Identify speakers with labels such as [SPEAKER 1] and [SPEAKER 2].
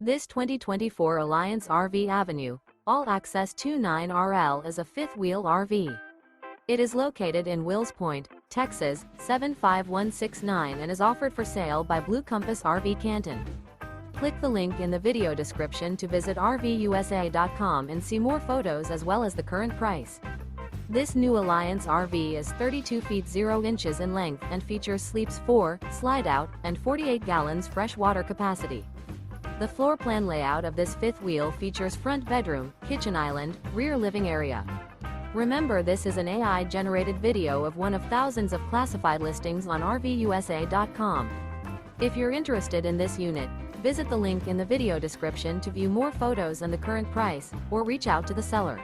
[SPEAKER 1] This 2024 Alliance RV Avenue, all-access 29RL is a fifth-wheel RV. It is located in Wills Point, Texas, 75169 and is offered for sale by Blue Compass RV Canton. Click the link in the video description to visit RVUSA.com and see more photos as well as the current price. This new Alliance RV is 32 feet 0 inches in length and features sleeps 4, Slideout, and 48 gallons fresh water capacity. The floor plan layout of this fifth wheel features front bedroom, kitchen island, rear living area. Remember, this is an AI-generated video of one of thousands of classified listings on RVUSA.com. If you're interested in this unit, visit the link in the video description to view more photos and the current price, or reach out to the seller.